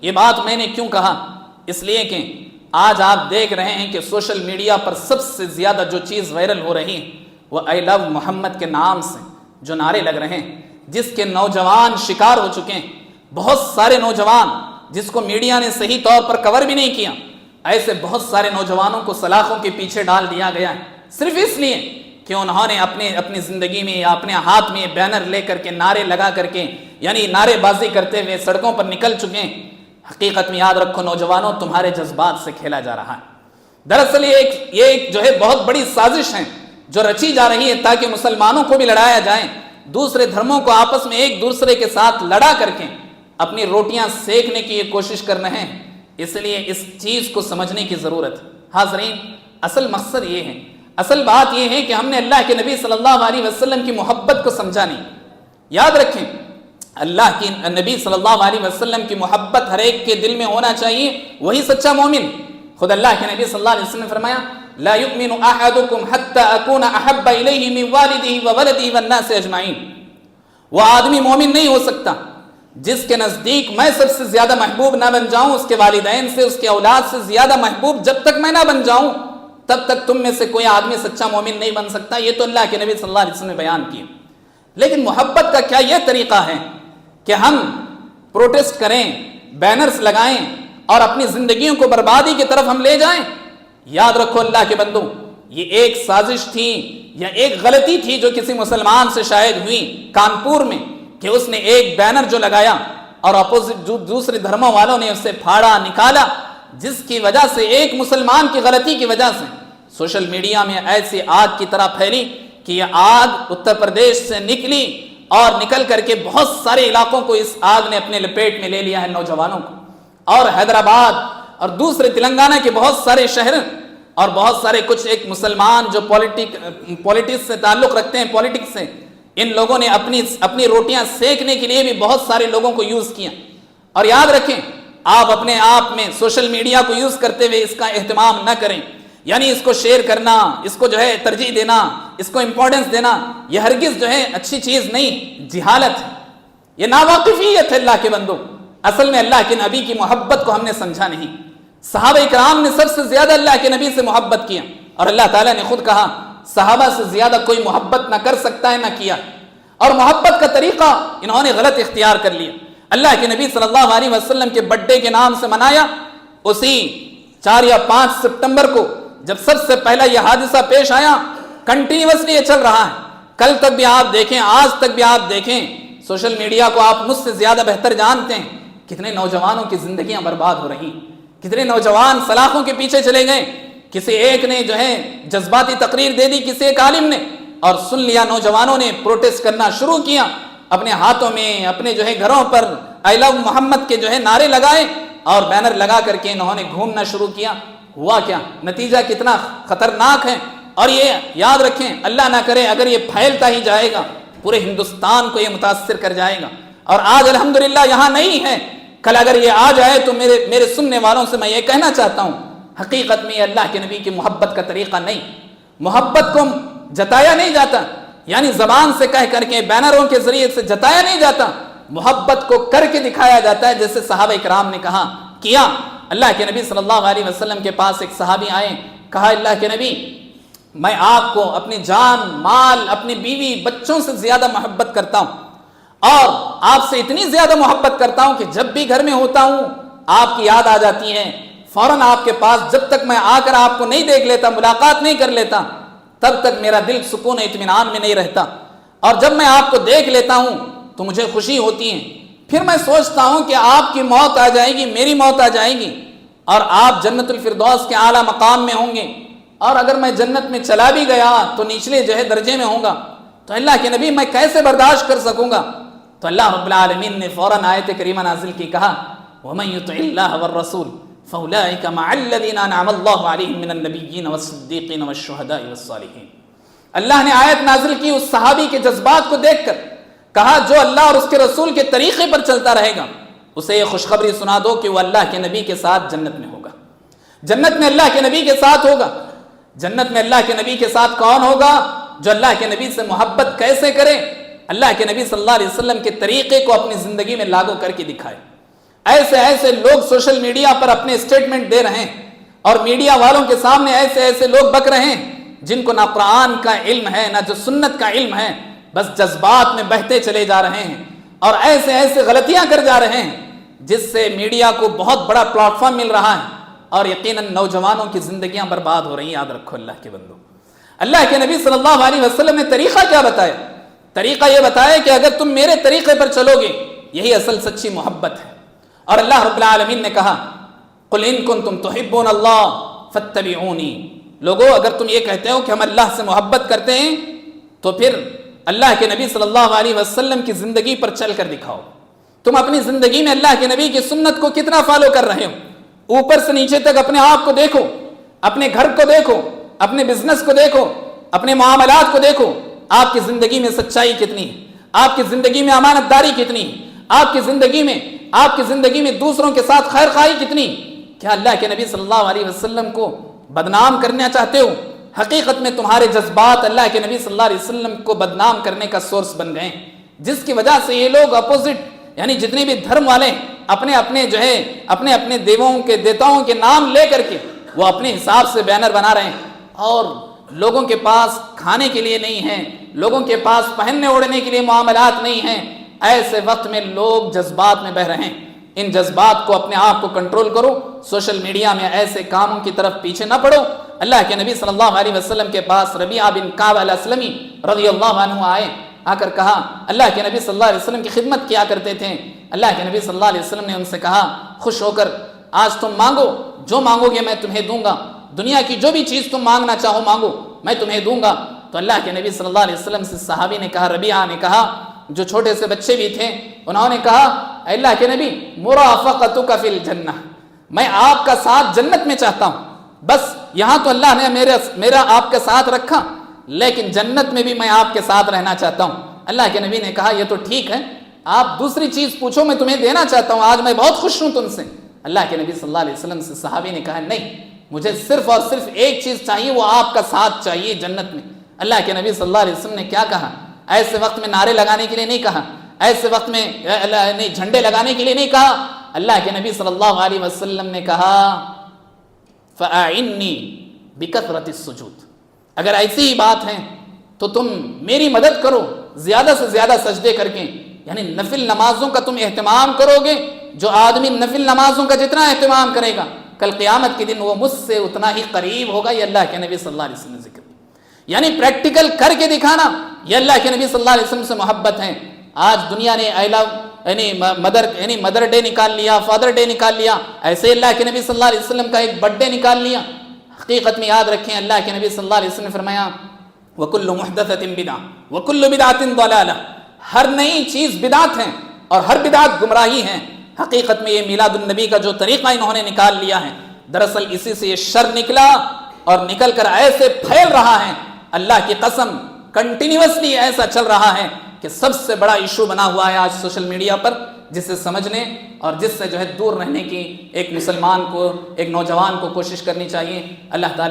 یہ بات میں نے کیوں کہا؟ اس لیے کہ آج آپ دیکھ رہے ہیں کہ سوشل میڈیا پر سب سے زیادہ جو چیز وائرل ہو رہی ہے وہ آئی لو محمد کے نام سے جو نعرے لگ رہے ہیں، جس کے نوجوان شکار ہو چکے ہیں، بہت سارے نوجوان جس کو میڈیا نے صحیح طور پر کور بھی نہیں کیا، ایسے بہت سارے نوجوانوں کو سلاخوں کے پیچھے ڈال دیا گیا ہے، صرف اس لیے کہ انہوں نے اپنی زندگی میں یا اپنے ہاتھ میں بینر لے کر کے نعرے لگا کر کے یعنی نعرے بازی کرتے ہوئے سڑکوں پر نکل چکے ہیں۔ حقیقت میں یاد رکھو نوجوانوں، تمہارے جذبات سے کھیلا جا رہا ہے۔ دراصل یہ ایک جو ہے بہت بڑی سازش ہے جو رچی جا رہی ہے تاکہ مسلمانوں کو بھی لڑایا جائے، دوسرے دھرموں کو آپس میں ایک دوسرے کے ساتھ لڑا کر کے اپنی روٹیاں سیکنے کی یہ کوشش کر رہے ہیں۔ اس لیے اس چیز کو سمجھنے کی ضرورت ہے۔ حاضرین، اصل مقصد یہ ہے، اصل بات یہ ہے کہ ہم نے اللہ کے نبی صلی اللہ علیہ وسلم کی محبت کو سمجھا نہیں۔ یاد رکھیں، اللہ کی نبی صلی اللہ علیہ وسلم کی محبت ہر ایک کے دل میں ہونا چاہیے، وہی سچا مومن۔ خود اللہ کے نبی صلی اللہ علیہ وسلم نے فرمایا لا يؤمن احدكم حتى اكون احب اليه من والده وولده والناس اجمعين۔ وہ آدمی مومن نہیں ہو سکتا جس کے نزدیک میں سب سے زیادہ محبوب نہ بن جاؤں، اس کے والدین سے، اس کے اولاد سے زیادہ محبوب جب تک میں نہ بن جاؤں تب تک تم میں سے کوئی آدمی سچا مومن نہیں بن سکتا۔ یہ تو اللہ کے نبی صلی اللہ علیہ وسلم نے بیان کیا۔ لیکن محبت کا کیا یہ طریقہ ہے کہ ہم پروٹیسٹ کریں، بینرز لگائیں اور اپنی زندگیوں کو بربادی کی طرف ہم لے جائیں؟ یاد رکھو اللہ کے بندو، یہ ایک سازش تھی یا ایک غلطی تھی جو کسی مسلمان سے شاید ہوئی کانپور میں، کہ اس نے ایک بینر جو لگایا اور اپوزٹ دوسرے دھرموں والوں نے اسے پھاڑا نکالا، جس کی وجہ سے ایک مسلمان کی غلطی کی وجہ سے سوشل میڈیا میں ایسی آگ کی طرح پھیلی کہ یہ آگ اتر پردیش سے نکلی اور نکل کر کے بہت سارے علاقوں کو اس آگ نے اپنے لپیٹ میں لے لیا ہے، نوجوانوں کو، اور حیدرآباد اور دوسرے تلنگانہ کے بہت سارے شہر اور بہت سارے کچھ ایک مسلمان جو پولیٹکس سے تعلق رکھتے ہیں، پولیٹکس سے، ان لوگوں نے اپنی روٹیاں سیکنے کے لیے بھی بہت سارے لوگوں کو یوز کیا۔ اور یاد رکھیں، آپ اپنے آپ میں سوشل میڈیا کو یوز کرتے ہوئے اس کا اہتمام نہ کریں، یعنی اس کو شیئر کرنا، اس کو جو ہے ترجیح دینا، اس کو امپورٹنس دینا، یہ ہرگز جو ہے اچھی چیز نہیں، جہالت ہے، یہ ناواقفیت ہے اللہ کے بندو۔ اصل میں اللہ کے نبی کی محبت کو ہم نے سمجھا نہیں۔ صحابہ اکرام نے سب سے زیادہ اللہ کے نبی سے محبت کیا، اور اللہ تعالیٰ نے خود کہا صحابہ سے زیادہ کوئی محبت نہ کر سکتا ہے نہ کیا، اور محبت کا طریقہ انہوں نے غلط اختیار کر لیا۔ اللہ کے نبی صلی اللہ علیہ وسلم کے برتھ ڈے کے نام سے منایا، اسی 4 یا 5 سپٹمبر کو جب سب سے پہلا یہ حادثہ پیش آیا، کنٹینیوسلی یہ چل رہا ہے، کل تک بھی آپ دیکھیں، آج تک بھی آپ دیکھیں، سوشل میڈیا کو آپ مجھ سے زیادہ بہتر جانتے ہیں، کتنے نوجوانوں کی زندگیاں برباد ہو رہی، کتنے نوجوان سلاخوں کے پیچھے چلے گئے۔ کسی ایک نے جو ہے جذباتی تقریر دے دی، کسی ایک عالم نے، اور سن لیا نوجوانوں نے پروٹیسٹ کرنا شروع کیا، اپنے ہاتھوں میں اپنے جو ہے گھروں پر آئی لو محمد کے جو ہے نعرے لگائے اور بینر لگا کر کے انہوں نے گھومنا شروع کیا۔ ہوا کیا؟ نتیجہ کتنا خطرناک ہے۔ اور یہ یاد رکھیں، اللہ نہ کرے اگر یہ پھیلتا ہی جائے گا پورے ہندوستان کو یہ متاثر کر جائے گا، اور آج الحمدللہ یہاں نہیں ہے، کل اگر یہ آ جائے تو میرے سننے والوں سے میں یہ کہنا چاہتا ہوں، حقیقت میں یہ اللہ کے نبی کی محبت کا طریقہ نہیں۔ محبت کو جتایا نہیں جاتا، یعنی زبان سے کہہ کر کے بینروں کے ذریعے سے جتایا نہیں جاتا، محبت کو کر کے دکھایا جاتا ہے، جیسے صحابہ کرام نے کہا کیا۔ اللہ کے نبی صلی اللہ علیہ وسلم کے پاس ایک صحابی آئے، کہا اللہ کے نبی میں آپ کو اپنی جان مال اپنی بیوی بچوں سے زیادہ محبت کرتا ہوں، اور آپ سے اتنی زیادہ محبت کرتا ہوں کہ جب بھی گھر میں ہوتا ہوں آپ کی یاد آ جاتی ہے، فوراً آپ کے پاس جب تک میں آ کر آپ کو نہیں دیکھ لیتا، ملاقات نہیں کر لیتا، تب تک میرا دل سکون اطمینان میں نہیں رہتا، اور جب میں آپ کو دیکھ لیتا ہوں تو مجھے خوشی ہوتی ہے۔ پھر میں سوچتا ہوں کہ آپ کی موت آ جائے گی، میری موت آ جائے گی، اور آپ جنت الفردوس کے اعلیٰ مقام میں ہوں گے، اور اگر میں جنت میں چلا بھی گیا تو نچلے جو ہے درجے میں ہوں گا، تو اللہ کے نبی میں کیسے برداشت کر سکوں گا؟ تو اللہ رب العالمین نے فوراً آیت کریمہ نازل کی، کہا وَمَن يُطِعِ اللَّهَ وَالرَّسُولَ فَأُولَٰئِكَ مَعَ الَّذِينَ أَنْعَمَ اللَّهُ عَلَيْهِم مِّنَ النَّبِيِّينَ وَالصِّدِّيقِينَ وَالشُّهَدَاءِ وَالصَّالِحِينَ۔ اللہ نے آیت نازل کی اس صحابی کے جذبات کو دیکھ کر، کہا جو اللہ اور اس کے رسول کے طریقے پر چلتا رہے گا اسے یہ خوشخبری سنا دو کہ وہ اللہ کے نبی کے ساتھ جنت میں ہوگا، جنت میں اللہ کے نبی کے ساتھ ہوگا۔ جنت میں اللہ کے نبی کے ساتھ کون ہوگا؟ جو اللہ کے نبی سے محبت کیسے کرے؟ اللہ کے نبی صلی اللہ علیہ وسلم کے طریقے کو اپنی زندگی میں لاگو کر کے دکھائے۔ ایسے ایسے لوگ سوشل میڈیا پر اپنے اسٹیٹمنٹ دے رہے ہیں اور میڈیا والوں کے سامنے ایسے ایسے لوگ بک رہے ہیں جن کو نہ قرآن کا علم ہے نہ جو سنت کا علم ہے، بس جذبات میں بہتے چلے جا رہے ہیں اور ایسے ایسے غلطیاں کر جا رہے ہیں جس سے میڈیا کو بہت بڑا پلیٹ فارم مل رہا ہے اور یقیناً نوجوانوں کی زندگیاں برباد ہو رہی ہیں۔ یاد رکھو اللہ کے بندو، اللہ کے نبی صلی اللہ علیہ وسلم نے طریقہ کیا بتایا؟ طریقہ یہ بتایا کہ اگر تم میرے طریقے پر چلو گے یہی اصل سچی محبت ہے۔ اور اللہ رب العالمین نے کہا قل ان کنتم تحبون اللہ فاتبعونی، لوگو اگر تم یہ کہتے ہو کہ ہم اللہ سے محبت کرتے ہیں تو پھر اللہ کے نبی صلی اللہ علیہ وسلم کی زندگی پر چل کر دکھاؤ۔ تم اپنی زندگی میں اللہ کے نبی کی سنت کو کتنا فالو کر رہے ہو؟ اوپر سے نیچے تک اپنے آپ کو دیکھو، اپنے گھر کو دیکھو، اپنے بزنس کو دیکھو، اپنے معاملات کو دیکھو، آپ کی زندگی میں سچائی کتنی ہے، آپ کی زندگی میں امانت داری کتنی ہے، آپ کی زندگی میں دوسروں کے ساتھ خیر خواہی کتنی؟ کیا اللہ کے نبی صلی اللہ علیہ وسلم کو بدنام کرنا چاہتے ہو؟ حقیقت میں تمہارے جذبات اللہ کے نبی صلی اللہ علیہ وسلم کو بدنام کرنے کا سورس بن گئے، جس کی وجہ سے یہ لوگ اپوزٹ یعنی جتنے بھی دھرم والے اپنے دیوتاؤں کے نام لے کر کے وہ اپنے حساب سے بینر بنا رہے ہیں اور لوگوں کے پاس کھانے کے لیے نہیں ہیں، لوگوں کے پاس پہننے اوڑھنے کے لیے معاملات نہیں ہیں۔ ایسے وقت میں لوگ جذبات میں بہہ رہے ہیں، ان جذبات کو اپنے آپ کو کنٹرول کرو، سوشل میڈیا میں ایسے کاموں کی طرف پیچھے نہ پڑو۔ اللہ کے نبی صلی اللہ علیہ وسلم کے پاس ربیعہ بن کعب الاسلمی رضی اللہ عنہ آ کر کہا، اللہ کے نبی صلی اللہ علیہ وسلم کی خدمت کیا کرتے تھے۔ اللہ کے نبی صلی اللہ علیہ وسلم نے ان سے کہا خوش ہو کر آج تم مانگو، جو مانگو گے میں تمہیں دوں گا، دنیا کی جو بھی چیز تم مانگنا چاہو مانگو میں تمہیں دوں گا۔ تو اللہ کے نبی صلی اللہ علیہ وسلم سے صحابی نے کہا، ربیعہ نے کہا، جو چھوٹے سے بچے بھی تھے، انہوں نے کہا اے اللہ کے نبی مرافقتک فی الجنہ، میں آپ کا ساتھ جنت میں چاہتا ہوں، بس یہاں تو اللہ نے میرا آپ کے ساتھ رکھا لیکن جنت میں بھی میں آپ کے ساتھ رہنا چاہتا ہوں۔ اللہ کے نبی نے کہا یہ تو ٹھیک ہے، آپ دوسری چیز پوچھو میں تمہیں دینا چاہتا ہوں، آج میں بہت خوش ہوں تم سے۔ اللہ کے نبی صلی اللہ علیہ وسلم سے صحابی نے کہا نہیں، مجھے صرف اور صرف ایک چیز چاہیے، وہ آپ کا ساتھ چاہیے جنت میں۔ اللہ کے نبی صلی اللہ علیہ وسلم نے کیا کہا؟ ایسے وقت میں نعرے لگانے کے لیے نہیں کہا، ایسے وقت میں جھنڈے لگانے کے لیے نہیں کہا، اللہ کے نبی صلی اللہ علیہ وسلم نے کہا فَأَعِنِّي بِكَثْرَةِ السُّجُودِ، اگر ایسی ہی بات ہے تو تم میری مدد کرو زیادہ سے زیادہ سجدے کر کے، یعنی نفل نمازوں کا تم اہتمام کرو گے، جو آدمی نفل نمازوں کا جتنا اہتمام کرے گا کل قیامت کے دن وہ مجھ سے اتنا ہی قریب ہوگا۔ یہ اللہ کے نبی صلی اللہ علیہ وسلم نے ذکر کیا، یعنی پریکٹیکل کر کے دکھانا، یہ اللہ کے نبی صلی اللہ علیہ وسلم سے محبت ہے۔ آج دنیا نے مدر ڈے نکال لیا، فادر ڈے نکال لیا، ایسے اللہ کے نبی صلی اللہ علیہ وسلم کا ایک برتھ ڈے نکال لیا۔ حقیقت میں یاد رکھیں، اللہ کے نبی صلی اللہ علیہ وسلم نے فرمایا وَكُلُّ مُحْدَثَةٍ بِدْعَةٍ وَكُلُّ بِدْعَةٍ ضَلَالَةٍ، ہر نئی چیز بدعت ہے اور ہر بدعت گمراہی ہے۔ حقیقت میں یہ میلاد النبی کا جو طریقہ انہوں نے نکال لیا ہے، دراصل اسی سے یہ شر نکلا اور نکل کر ایسے پھیل رہا ہے، اللہ کی قسم کنٹینیوسلی ایسا چل رہا ہے کہ سب سے بڑا ایشو بنا ہوا ہے آج سوشل میڈیا پر، جس سے سمجھنے اور جس سے دور رہنے کی ایک مسلمان کو، ایک نوجوان کو کوشش کرنی چاہیے۔ اللہ تعالیٰ